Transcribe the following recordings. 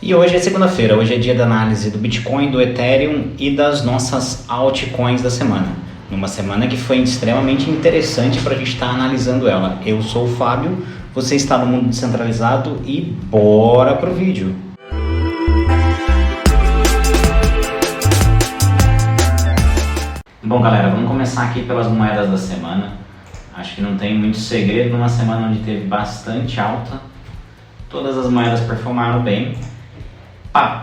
E hoje é segunda-feira, hoje é dia da análise do Bitcoin, do Ethereum e das nossas altcoins da semana. Numa semana que foi extremamente interessante para a gente estar analisando ela. Eu sou o Fábio, você está no Mundo Descentralizado e bora pro vídeo! Bom galera, vamos começar aqui pelas moedas da semana. Acho que não tem muito segredo numa semana onde teve bastante alta. Todas as moedas performaram bem.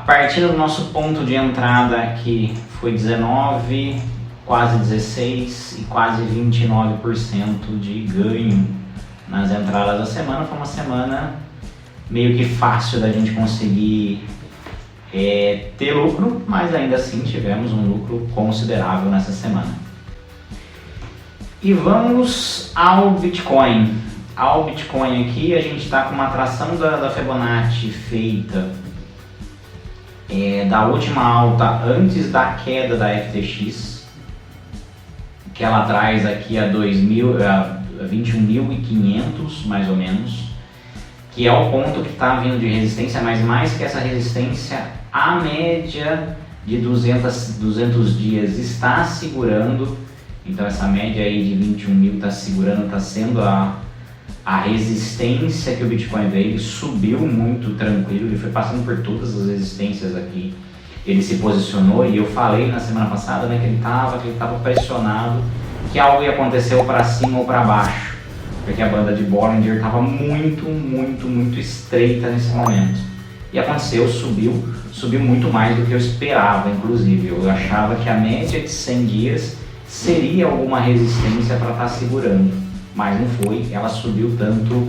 Partindo do nosso ponto de entrada aqui foi 19, quase 16 e quase 29% de ganho nas entradas da semana. Foi uma semana meio que fácil da gente conseguir ter lucro, mas ainda assim tivemos um lucro considerável nessa semana. E vamos ao Bitcoin. Ao Bitcoin aqui a gente está com uma atração da Fibonacci feita da última alta antes da queda da FTX, que ela traz aqui a 21.500 mais ou menos, que é o ponto que está vindo de resistência, mas mais que essa resistência, a média de 200 dias está segurando. Então essa média aí de 21 mil está segurando, está sendo a resistência que o Bitcoin veio. Ele subiu muito tranquilo, ele foi passando por todas as resistências aqui. Ele se posicionou e eu falei na semana passada, né, que ele estava pressionado, que algo ia acontecer ou para cima ou para baixo, porque a banda de Bollinger estava muito estreita nesse momento. E aconteceu, subiu muito mais do que eu esperava, inclusive. Eu achava que a média de 100 dias seria alguma resistência para estar segurando, mas não foi. Ela subiu tanto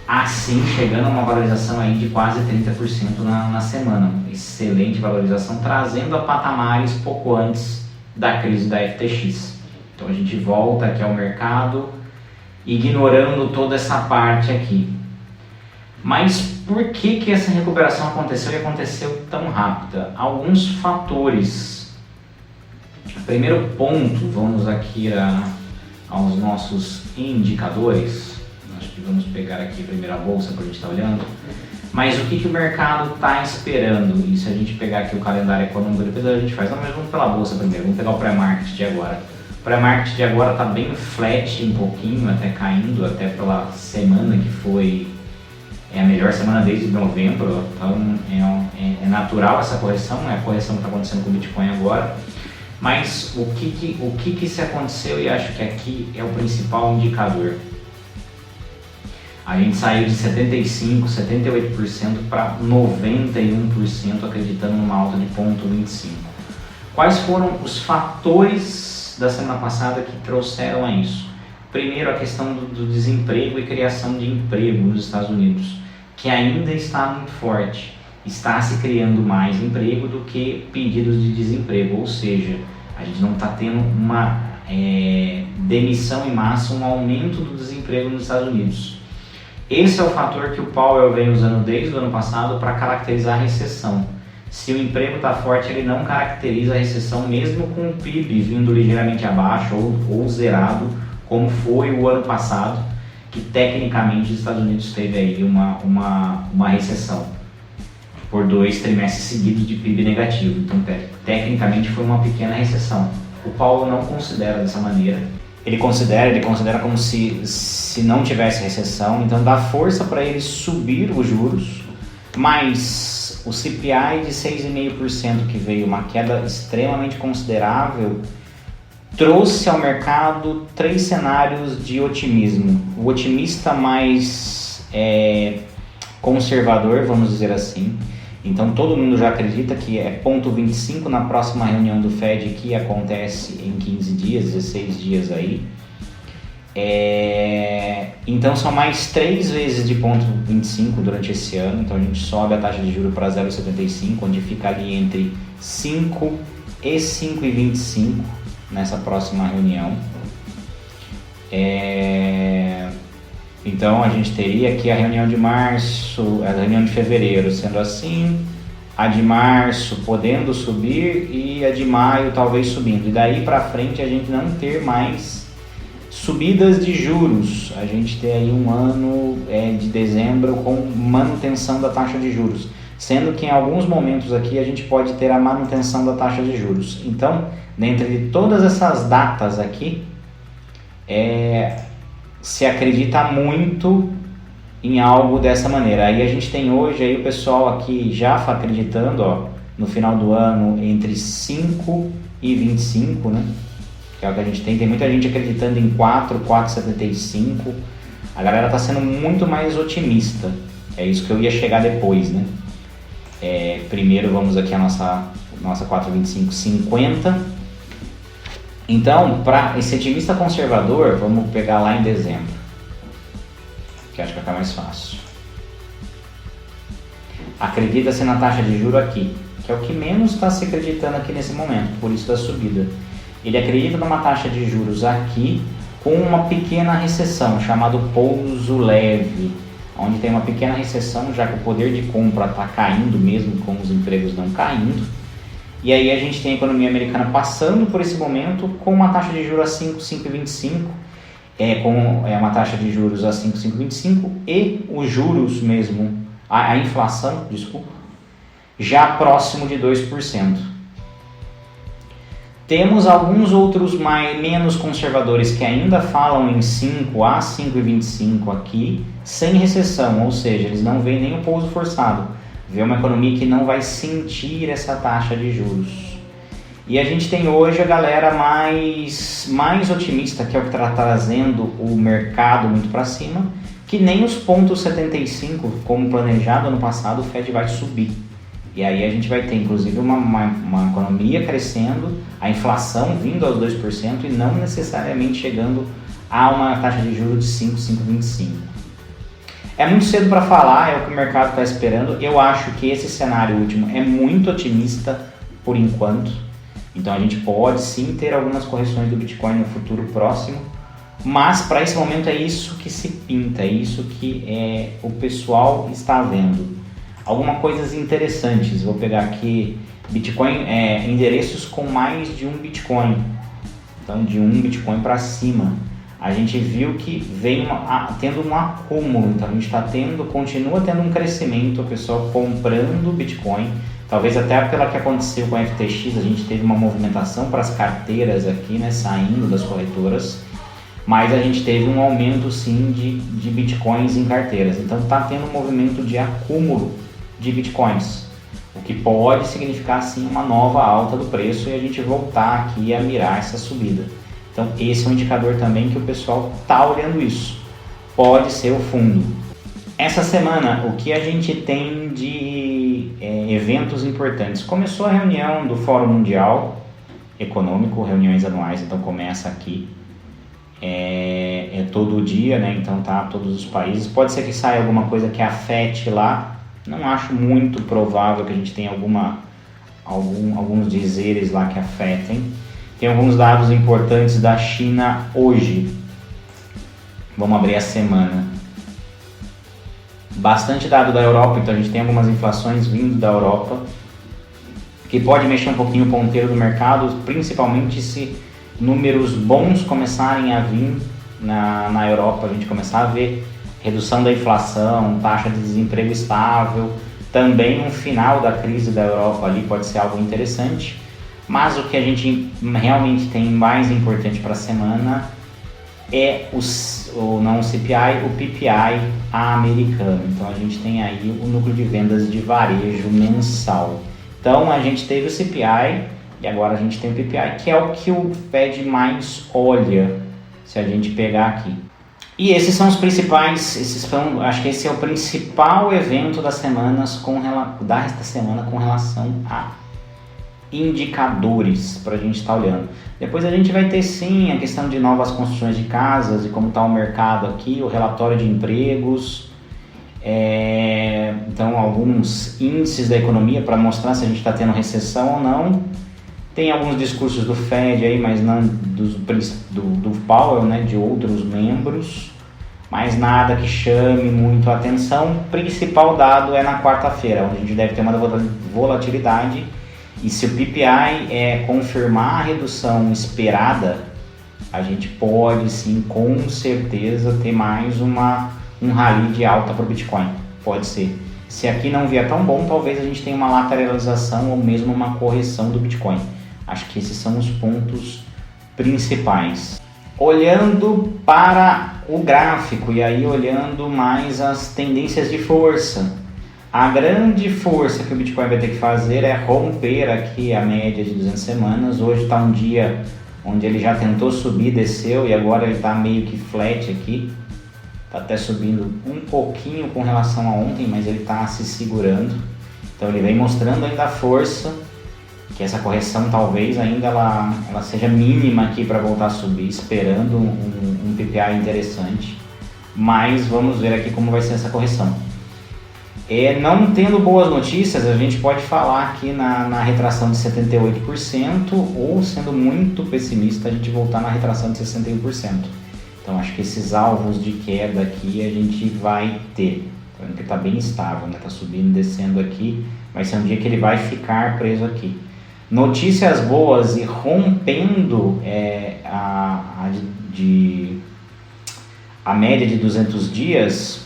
assim, chegando a uma valorização aí de quase 30% na semana. Excelente valorização, trazendo a patamares pouco antes da crise da FTX. Então a gente volta aqui ao mercado, ignorando toda essa parte aqui. Mas por que essa recuperação aconteceu e aconteceu tão rápida? Alguns fatores. Primeiro ponto, vamos aqui aos nossos indicadores. Acho que vamos pegar aqui primeiro a bolsa para a gente estar olhando. Mas o que o mercado está esperando? E se a gente pegar aqui o calendário econômico, depois a gente faz. Não, mas vamos pela bolsa primeiro, vamos pegar o pré-market de agora. O pré-market de agora está bem flat um pouquinho, até caindo, até pela semana que foi a melhor semana desde novembro. Então é natural essa correção, é a correção que está acontecendo com o Bitcoin agora. Mas o que se aconteceu, e acho que aqui é o principal indicador. A gente saiu de 75%, 78% para 91%, acreditando numa alta de 0,25. Quais foram os fatores da semana passada que trouxeram a isso? Primeiro, a questão do desemprego e criação de emprego nos Estados Unidos, que ainda está muito forte. Está se criando mais emprego do que pedidos de desemprego, ou seja, a gente não está tendo uma demissão em massa, um aumento do desemprego nos Estados Unidos. Esse é o fator que o Powell vem usando desde o ano passado para caracterizar a recessão. Se o emprego está forte, ele não caracteriza a recessão, mesmo com o PIB vindo ligeiramente abaixo ou zerado, como foi o ano passado, que tecnicamente os Estados Unidos teve aí uma recessão por 2 trimestres seguidos de PIB negativo. Então, tecnicamente foi uma pequena recessão. O Powell não considera dessa maneira. Ele considera como se não tivesse recessão, então dá força para ele subir os juros, mas o CPI de 6,5%, que veio uma queda extremamente considerável, trouxe ao mercado 3 cenários de otimismo. O otimista mais conservador, vamos dizer assim. Então todo mundo já acredita que é 0,25 na próxima reunião do Fed, que acontece em 15 dias, 16 dias aí. Então são mais 3 vezes de 0,25 durante esse ano. Então a gente sobe a taxa de juros para 0,75, onde fica ali entre 5 e 5,25 nessa próxima reunião. Então a gente teria aqui a reunião de março, a reunião de fevereiro sendo assim, a de março podendo subir e a de maio talvez subindo. E daí para frente a gente não ter mais subidas de juros. A gente tem aí um ano de dezembro com manutenção da taxa de juros. sendo que em alguns momentos aqui a gente pode ter a manutenção da taxa de juros. Então, dentro de todas essas datas aqui, se acredita muito em algo dessa maneira. Aí a gente tem hoje aí o pessoal aqui já acreditando, ó, no final do ano entre 5 e 25, né? Que é o que a gente tem. Tem muita gente acreditando em 4,75. A galera está sendo muito mais otimista. É isso que eu ia chegar depois, né? Primeiro vamos aqui a nossa 4,25,50. Então, para esse otimista conservador, vamos pegar lá em dezembro, que acho que vai ficar mais fácil. Acredita-se na taxa de juros aqui, que é o que menos está se acreditando aqui nesse momento, por isso da subida. Ele acredita numa taxa de juros aqui com uma pequena recessão, chamado pouso leve, onde tem uma pequena recessão, já que o poder de compra está caindo mesmo com os empregos não caindo. E aí a gente tem a economia americana passando por esse momento com uma taxa de juros a 5,25, com uma taxa de juros a 5,25 e os juros mesmo, a inflação, desculpa, já próximo de 2%. Temos alguns outros menos conservadores que ainda falam em 5 a 5,25 aqui, sem recessão, ou seja, eles não veem nem o pouso forçado. Vê uma economia que não vai sentir essa taxa de juros. E a gente tem hoje a galera mais otimista, que é o que está trazendo o mercado muito para cima, que nem os pontos 75, como planejado ano passado, o Fed vai subir. E aí a gente vai ter, inclusive, uma economia crescendo, a inflação vindo aos 2% e não necessariamente chegando a uma taxa de juros de 5,25. É muito cedo para falar, é o que o mercado está esperando. Eu acho que esse cenário último é muito otimista por enquanto. Então a gente pode sim ter algumas correções do Bitcoin no futuro próximo. Mas para esse momento é isso que se pinta, é isso que o pessoal está vendo. Algumas coisas interessantes, vou pegar aqui Bitcoin, endereços com mais de um Bitcoin. Então de um Bitcoin para cima. A gente viu que vem tendo um acúmulo, então a gente continua tendo um crescimento, o pessoal comprando Bitcoin, talvez até pelo que aconteceu com a FTX, a gente teve uma movimentação para as carteiras aqui, né, saindo das corretoras, mas a gente teve um aumento sim de Bitcoins em carteiras, então está tendo um movimento de acúmulo de Bitcoins, o que pode significar sim uma nova alta do preço e a gente voltar aqui a mirar essa subida. Então esse é um indicador também que o pessoal está olhando isso. Pode ser o fundo. Essa semana, o que a gente tem de eventos importantes? Começou a reunião do Fórum Mundial Econômico, reuniões anuais, então começa aqui. Todo dia, né? Então tá todos os países. Pode ser que saia alguma coisa que afete lá. Não acho muito provável que a gente tenha alguns dizeres lá que afetem. Tem alguns dados importantes da China hoje. Vamos abrir a semana. Bastante dado da Europa, então a gente tem algumas inflações vindo da Europa, que pode mexer um pouquinho o ponteiro do mercado, principalmente se números bons começarem a vir na Europa, a gente começar a ver redução da inflação, taxa de desemprego estável, também um final da crise da Europa ali pode ser algo interessante. Mas o que a gente realmente tem mais importante para a semana é não o CPI, o PPI americano. Então a gente tem aí o núcleo de vendas de varejo mensal. Então a gente teve o CPI e agora a gente tem o PPI, que é o que o Fed mais olha, se a gente pegar aqui. E esses são os principais, acho que esse é o principal evento desta semana com relação a indicadores para a gente estar olhando. Depois a gente vai ter sim a questão de novas construções de casas e como está o mercado aqui, o relatório de empregos, então alguns índices da economia para mostrar se a gente está tendo recessão ou não. Tem alguns discursos do Fed aí, mas não do Powell, né, de outros membros, mas nada que chame muito a atenção. O principal dado é na quarta-feira, onde a gente deve ter uma volatilidade. E se o PPI confirmar a redução esperada, a gente pode sim, com certeza, ter mais um rally de alta para o Bitcoin. Pode ser. Se aqui não vier tão bom, talvez a gente tenha uma lateralização ou mesmo uma correção do Bitcoin. Acho que esses são os pontos principais. Olhando para o gráfico e aí olhando mais as tendências de força, a grande força que o Bitcoin vai ter que fazer é romper aqui a média de 200 semanas. Hoje está um dia onde ele já tentou subir, desceu e agora ele está meio que flat aqui. Está até subindo um pouquinho com relação a ontem, mas ele está se segurando. Então ele vem mostrando ainda a força, que essa correção talvez ainda ela seja mínima aqui para voltar a subir, esperando um PPI interessante. Mas vamos ver aqui como vai ser essa correção. Não tendo boas notícias, a gente pode falar aqui na retração de 78%, ou sendo muito pessimista, a gente voltar na retração de 61%. Então acho que esses alvos de queda aqui a gente vai ter. Então ele está bem estável, né? Está subindo e descendo aqui, vai ser um dia que ele vai ficar preso aqui. Notícias boas e rompendo a média de 200 dias,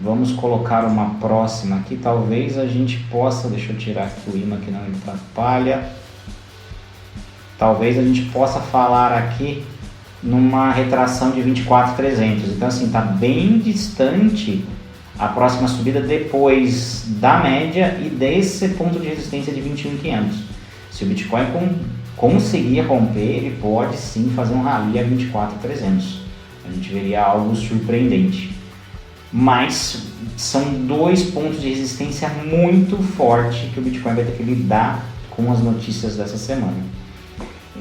vamos colocar uma próxima aqui, talvez a gente possa, deixa eu tirar aqui o imã que não atrapalha, talvez a gente possa falar aqui numa retração de 24.300, então assim, está bem distante a próxima subida depois da média e desse ponto de resistência de 21.500. Se o Bitcoin conseguir romper, ele pode sim fazer um rally a 24.300. A gente veria algo surpreendente. Mas são dois pontos de resistência muito fortes que o Bitcoin vai ter que lidar com as notícias dessa semana.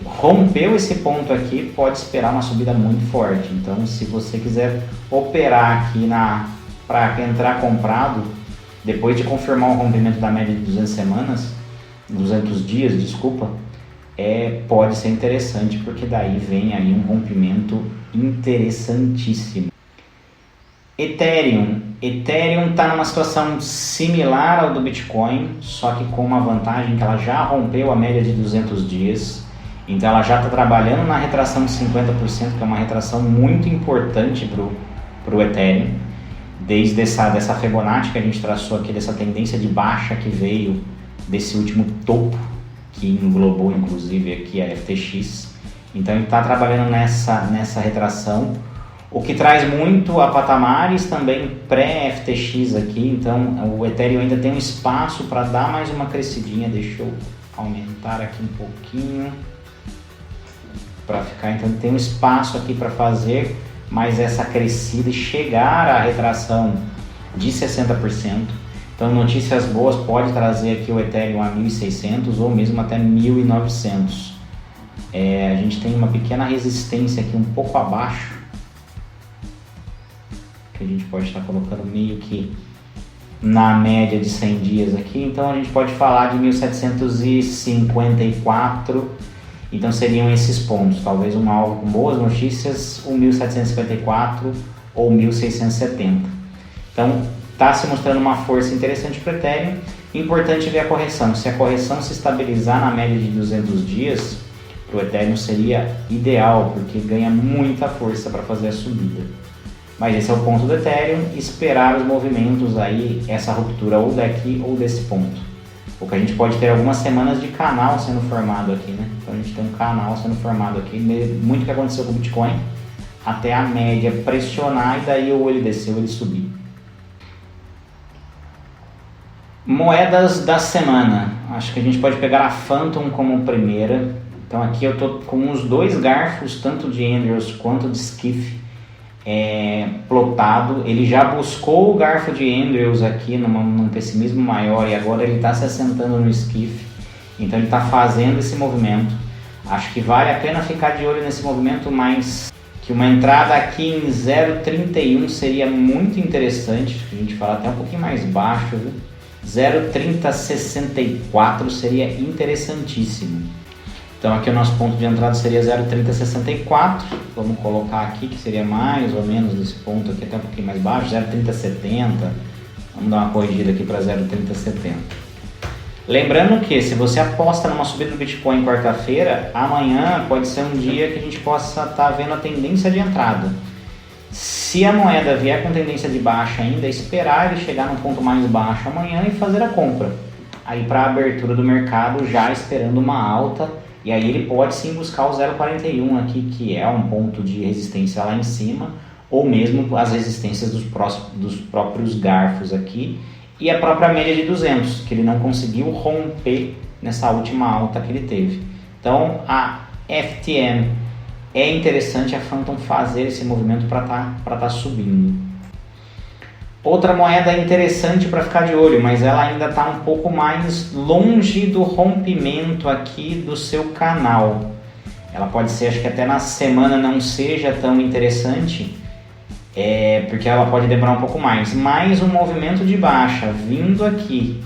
Rompeu esse ponto aqui, pode esperar uma subida muito forte. Então, se você quiser operar aqui para entrar comprado, depois de confirmar o rompimento da média de 200 dias, pode ser interessante, porque daí vem aí um rompimento interessantíssimo. Ethereum está numa situação similar ao do Bitcoin, só que com uma vantagem que ela já rompeu a média de 200 dias, então ela já está trabalhando na retração de 50%, que é uma retração muito importante para o Ethereum, desde dessa Fibonacci que a gente traçou aqui, dessa tendência de baixa que veio desse último topo, que englobou inclusive aqui a FTX. Então ele está trabalhando nessa retração, o que traz muito a patamares também pré-FTX aqui. Então o Ethereum ainda tem um espaço para dar mais uma crescidinha. Deixa eu aumentar aqui um pouquinho para ficar, então tem um espaço aqui para fazer mais essa crescida e chegar à retração de 60%. Então notícias boas, pode trazer aqui o Ethereum a 1.600 ou mesmo até 1.900. A gente tem uma pequena resistência aqui um pouco abaixo, que a gente pode estar colocando meio que na média de 100 dias aqui. Então a gente pode falar de 1.754, então seriam esses pontos, talvez um alvo com boas notícias, o 1.754 ou 1.670. Então está se mostrando uma força interessante para o Ethereum. Importante ver a correção. Se a correção se estabilizar na média de 200 dias, para o Ethereum seria ideal, porque ganha muita força para fazer a subida. Mas esse é o ponto do Ethereum, esperar os movimentos aí, essa ruptura ou daqui ou desse ponto. O que a gente pode ter algumas semanas de canal sendo formado aqui, né? Então a gente tem um canal sendo formado aqui, muito que aconteceu com o Bitcoin, até a média pressionar e daí ou ele descer ou ele subir. Moedas da semana, acho que a gente pode pegar a Phantom como primeira. Então aqui eu estou com os dois garfos, tanto de Andrews quanto de Skiff, plotado. Ele já buscou o garfo de Andrews aqui num pessimismo maior e agora ele está se assentando no Skiff. Então ele está fazendo esse movimento. Acho que vale a pena ficar de olho nesse movimento, mas que uma entrada aqui em 0,31 seria muito interessante. A gente fala até um pouquinho mais baixo, viu? 0,3064 seria interessantíssimo. Então aqui o nosso ponto de entrada seria 0,3064. Vamos colocar aqui que seria mais ou menos desse ponto aqui, até um pouquinho mais baixo, 0,3070. Vamos dar uma corrigida aqui para 0,3070. Lembrando que se você aposta numa subida do Bitcoin quarta-feira, amanhã pode ser um dia que a gente possa estar vendo a tendência de entrada. Se a moeda vier com tendência de baixa ainda, esperar ele chegar num ponto mais baixo amanhã e fazer a compra. Aí para a abertura do mercado já esperando uma alta, e aí ele pode sim buscar o 0,41 aqui, que é um ponto de resistência lá em cima, ou mesmo as resistências dos próprios garfos aqui, e a própria média de 200, que ele não conseguiu romper nessa última alta que ele teve. Então a FTM é interessante a Phantom fazer esse movimento para tá subindo. Outra moeda interessante para ficar de olho, mas ela ainda está um pouco mais longe do rompimento aqui do seu canal. Ela pode ser, acho que até na semana não seja tão interessante, porque ela pode demorar um pouco mais. Mas um movimento de baixa vindo aqui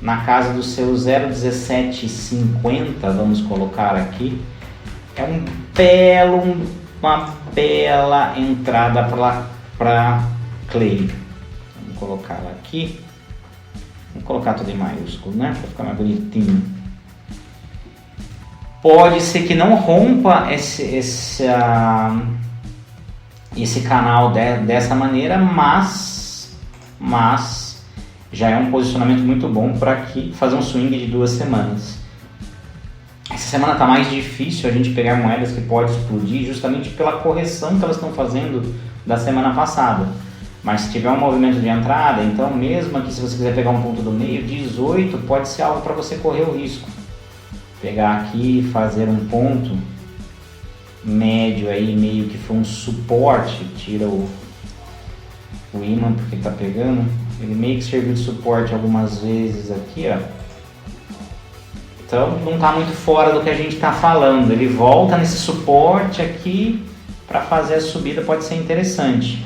na casa do seu 0,1750, vamos colocar aqui, é uma bela entrada para Clay. Vamos colocar ela aqui. Vamos colocar tudo em maiúsculo, né? Para ficar mais bonitinho. Pode ser que não rompa esse canal dessa maneira, mas já é um posicionamento muito bom para aqui fazer um swing de 2 semanas. Essa semana está mais difícil a gente pegar moedas que podem explodir justamente pela correção que elas estão fazendo da semana passada. Mas se tiver um movimento de entrada, então mesmo aqui se você quiser pegar um ponto do meio, 18 pode ser algo para você correr o risco. Pegar aqui e fazer um ponto médio aí, meio que foi um suporte, tira o ímã porque está pegando. Ele meio que serviu de suporte algumas vezes aqui, ó. Então não está muito fora do que a gente está falando. Ele volta nesse suporte aqui para fazer a subida, pode ser interessante.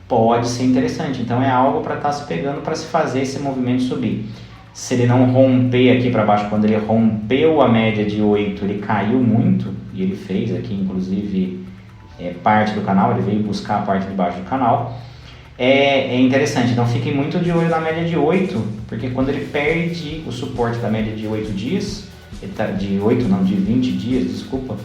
Pode ser interessante, então é algo para estar se pegando para se fazer esse movimento subir. Se ele não romper aqui para baixo, quando ele rompeu a média de 8, ele caiu muito, e ele fez aqui inclusive parte do canal, ele veio buscar a parte de baixo do canal. É interessante, então fiquem muito de olho na média de 8, porque quando ele perde o suporte da média de 8 dias, de 20 dias, desculpa,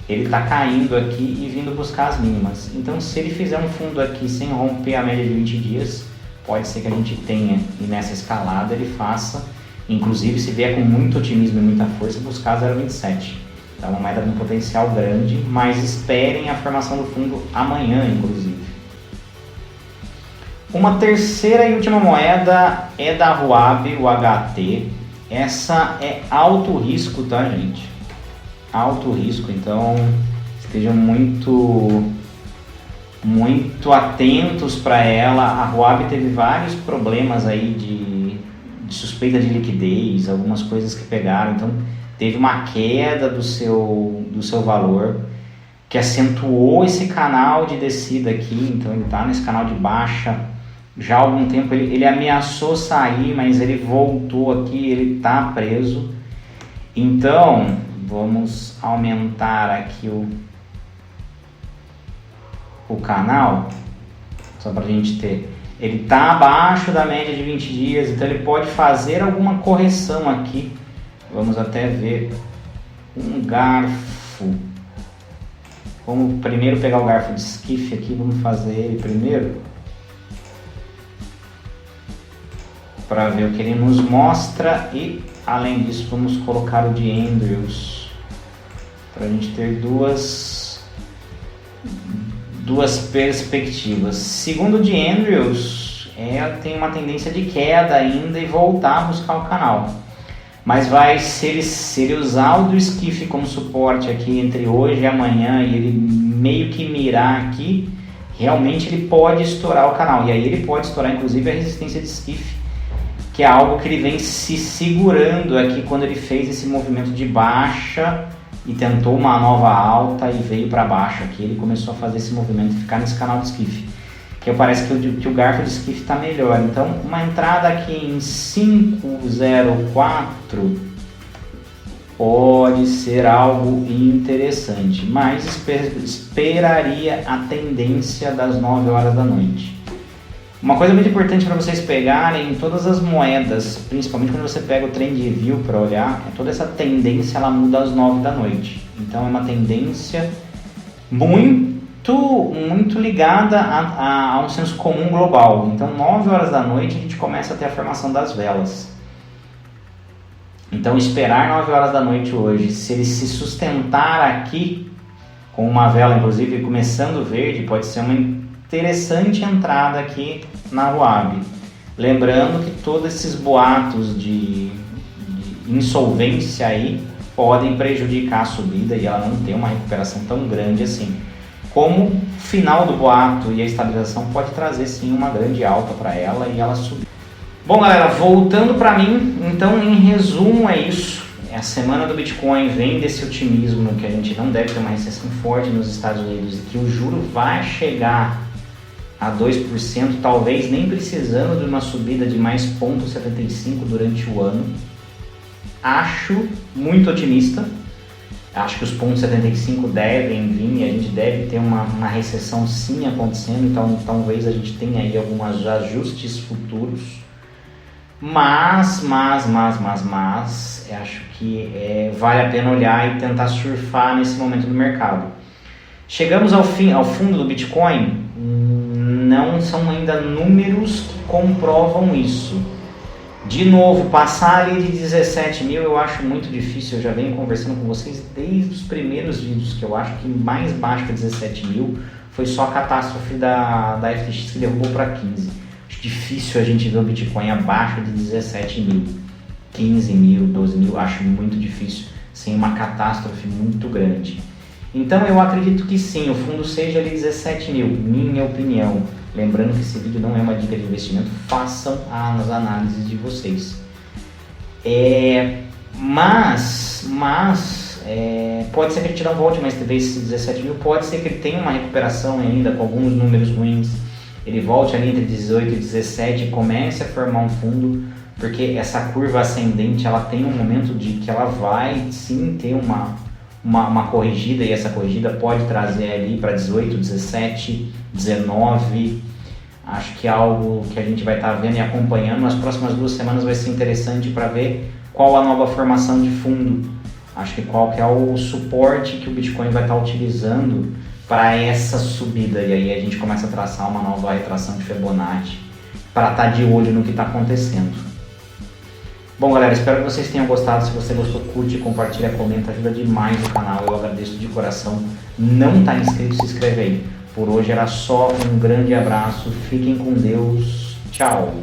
ele está caindo aqui e vindo buscar as mínimas. Então se ele fizer um fundo aqui sem romper a média de 20 dias, pode ser que a gente tenha, e nessa escalada ele faça, inclusive se vier com muito otimismo e muita força, buscar 0,27. Então é uma moeda com potencial grande, mas esperem a formação do fundo amanhã, inclusive. Uma terceira e última moeda é da Huobi, o HT. Essa é alto risco, tá, gente? Alto risco, então estejam muito atentos para ela. A Huobi teve vários problemas aí de suspeita de liquidez, algumas coisas que pegaram, então teve uma queda do seu valor, que acentuou esse canal de descida aqui. Então ele está nesse canal de baixa já há algum tempo. Ele ameaçou sair, mas ele voltou aqui, ele está preso. Então vamos aumentar aqui o canal, só para a gente ter. Ele está abaixo da média de 20 dias, então ele pode fazer alguma correção aqui. Vamos até ver um garfo. Vamos primeiro pegar o garfo de esquife aqui, vamos fazer ele primeiro, para ver o que ele nos mostra. E além disso vamos colocar o de Andrews, para a gente ter duas perspectivas. Segundo o de Andrews, tem uma tendência de queda ainda e voltar a buscar o canal. Mas se ele usar o do esquife como suporte aqui entre hoje e amanhã, e ele meio que mirar aqui, realmente ele pode estourar o canal. E aí ele pode estourar inclusive a resistência de esquife, que é algo que ele vem se segurando aqui quando ele fez esse movimento de baixa e tentou uma nova alta e veio para baixo aqui. Ele começou a fazer esse movimento e ficar nesse canal de esquife, que parece que o garfo de esquife está melhor. Então uma entrada aqui em 504 pode ser algo interessante, mas esperaria a tendência das 9 horas da noite. Uma coisa muito importante para vocês pegarem em todas as moedas, principalmente quando você pega o Trend View para olhar, toda essa tendência ela muda às 9 da noite. Então é uma tendência muito muito ligada a um senso comum global. Então, 9 horas da noite a gente começa a ter a formação das velas. Então, esperar 9 horas da noite hoje, se ele se sustentar aqui com uma vela, inclusive começando verde, pode ser uma interessante entrada aqui na Huobi. Lembrando que todos esses boatos de insolvência aí podem prejudicar a subida e ela não tem uma recuperação tão grande assim. Como o final do boato e a estabilização pode trazer sim uma grande alta para ela e ela subir. Bom, galera, voltando para mim, então em resumo é isso. A semana do Bitcoin vem desse otimismo que a gente não deve ter uma recessão forte nos Estados Unidos e que o juro vai chegar a 2%, talvez nem precisando de uma subida de mais 0,75 durante o ano. Acho muito otimista. Acho que os 0,75 devem vir e a gente deve ter uma recessão sim acontecendo, então talvez a gente tenha aí alguns ajustes futuros. Mas acho que vale a pena olhar e tentar surfar nesse momento do mercado. Chegamos ao fundo do Bitcoin, não são ainda números que comprovam isso. De novo, passar ali de 17 mil eu acho muito difícil, eu já venho conversando com vocês desde os primeiros vídeos, que eu acho que mais baixo que 17 mil foi só a catástrofe da FTX que derrubou para 15. Acho difícil a gente ver o Bitcoin abaixo de 17 mil, 15 mil, 12 mil, acho muito difícil, sem uma catástrofe muito grande. Então eu acredito que sim, o fundo seja ali 17 mil, minha opinião. Lembrando que esse vídeo não é uma dica de investimento, façam as análises de vocês. Mas pode ser que ele não volte mais talvez esse 17 mil, pode ser que ele tenha uma recuperação ainda com alguns números ruins, ele volte ali entre 18 e 17 e comece a formar um fundo, porque essa curva ascendente ela tem um momento de que ela vai sim ter uma corrigida, e essa corrigida pode trazer ali para 18, 17, 19. Acho que é algo que a gente vai estar vendo e acompanhando. Nas próximas 2 semanas vai ser interessante para ver qual a nova formação de fundo. Acho que qual que é o suporte que o Bitcoin vai estar utilizando para essa subida. E aí a gente começa a traçar uma nova retração de Fibonacci para estar de olho no que está acontecendo. Bom, galera, espero que vocês tenham gostado. Se você gostou, curte, compartilha, comenta, ajuda demais o canal. Eu agradeço de coração. Não está inscrito, se inscreve aí. Por hoje era só um grande abraço. Fiquem com Deus. Tchau.